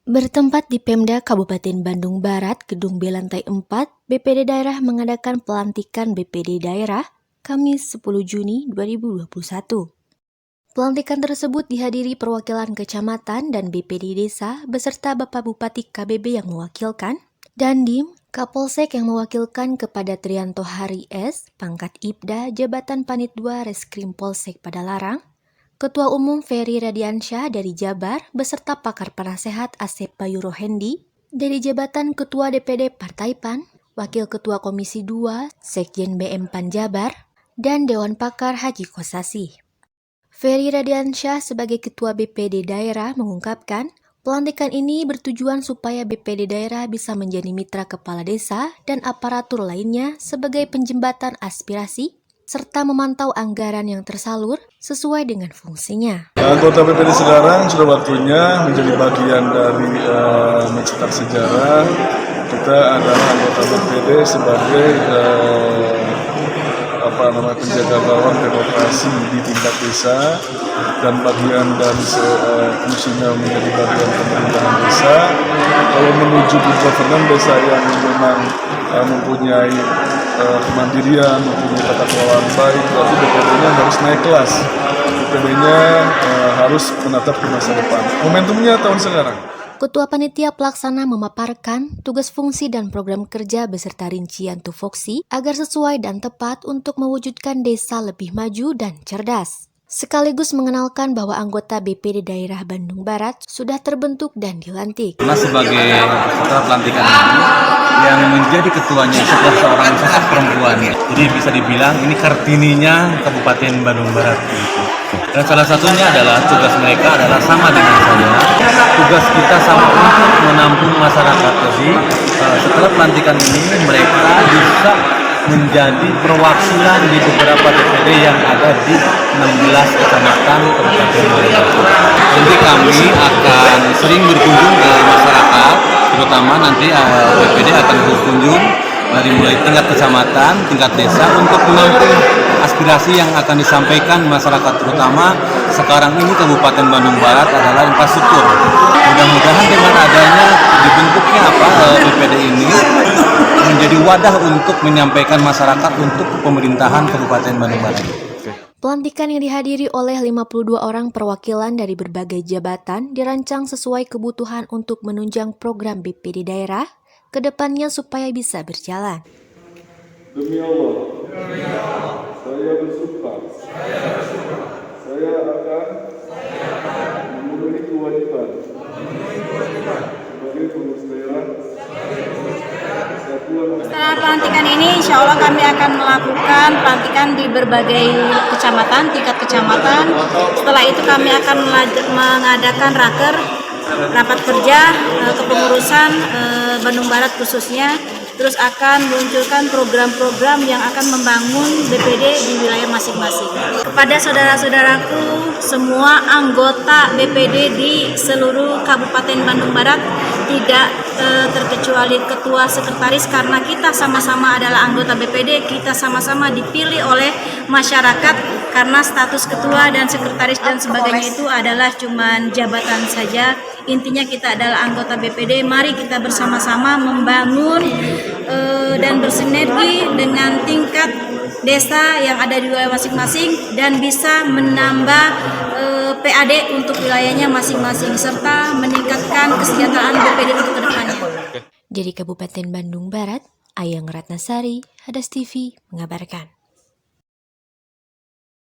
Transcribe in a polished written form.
Bertempat di Pemda Kabupaten Bandung Barat, Gedung B lantai 4, BPD Daerah mengadakan pelantikan BPD Daerah Kamis 10 Juni 2021. Pelantikan tersebut dihadiri perwakilan kecamatan dan BPD Desa beserta Bapak Bupati KBB yang mewakilkan, Dandim, Kapolsek yang mewakilkan kepada Trianto Hari S, pangkat Ibda, Jabatan Panit 2 Reskrim Polsek Padalarang, Ketua Umum Ferry Radiansyah dari Jabar beserta pakar penasehat Asep Bayu Rohendi dari jabatan Ketua DPD Partai PAN, Wakil Ketua Komisi 2 Sekjen BM PAN Jabar, dan Dewan Pakar Haji Kosasi. Ferry Radiansyah sebagai Ketua BPD Daerah mengungkapkan, pelantikan ini bertujuan supaya BPD Daerah bisa menjadi mitra kepala desa dan aparatur lainnya sebagai penjembatan aspirasi serta memantau anggaran yang tersalur sesuai dengan fungsinya. Anggota BPD sekarang sudah waktunya menjadi bagian dari mencetak sejarah. Kita adalah anggota BPD sebagai penjaga gawang demokrasi di tingkat desa dan bagian dari fungsinya menjadi bagian pemerintahan desa. Kalau menuju good governance desa yang memang mempunyai kemandirian, mempunyai tata kelola baik, berarti BPD-nya harus naik kelas. BPD-nya harus menatap di masa depan. Momentumnya tahun sekarang. Ketua Panitia Pelaksana memaparkan tugas fungsi dan program kerja beserta rincian tupoksi agar sesuai dan tepat untuk mewujudkan desa lebih maju dan cerdas. Sekaligus mengenalkan bahwa anggota BPD Daerah Bandung Barat sudah terbentuk dan dilantik. Karena setelah pelantikan ini, yang menjadi ketuanya adalah seorang sosok perempuan. Jadi bisa dibilang ini Kartininya Kabupaten Bandung Barat. Dan salah satunya adalah tugas mereka adalah sama dengan saya. Tugas kita sama untuk menampung masyarakat. Jadi setelah pelantikan ini mereka bisa menjadi perwakilan di beberapa DPD yang ada di 16 kecamatan Kabupaten Bandung Barat. Nanti kami akan sering berkunjung ke masyarakat, terutama nanti BPD akan berkunjung dari mulai tingkat kecamatan, tingkat desa untuk menampung aspirasi yang akan disampaikan masyarakat, terutama sekarang ini Kabupaten Bandung Barat adalah infrastruktur. Mudah-mudahan dengan adanya dibentuknya BPD ini menjadi wadah untuk menyampaikan masyarakat untuk pemerintahan Kabupaten Bandung Barat. Pelantikan yang dihadiri oleh 52 orang perwakilan dari berbagai jabatan dirancang sesuai kebutuhan untuk menunjang program BPD daerah ke depannya supaya bisa berjalan. Demi Allah, saya bersumpah, saya akan memenuhi kewajiban sebagai pengurus daerah. Setelah pelantikan ini, insya Allah kami akan melakukan pelantikan di berbagai kecamatan, tingkat kecamatan. Setelah itu kami akan mengadakan rapat kerja kepengurusan Bandung Barat khususnya. Terus akan meluncurkan program-program yang akan membangun BPD di wilayah masing-masing. Kepada saudara-saudaraku, semua anggota BPD di seluruh Kabupaten Bandung Barat, tidak terkecuali ketua sekretaris, karena kita sama-sama adalah anggota BPD, kita sama-sama dipilih oleh masyarakat karena status ketua dan sekretaris dan sebagainya itu adalah cuman jabatan saja. Intinya kita adalah anggota BPD, mari kita bersama-sama membangun dan bersinergi dengan tingkat desa yang ada di wilayah masing-masing dan bisa menambah PAD untuk wilayahnya masing-masing serta meningkatkan kesejahteraan BPD untuk kedepannya. Dari Kabupaten Bandung Barat, Ayang Ratnasari, Hadas TV mengabarkan.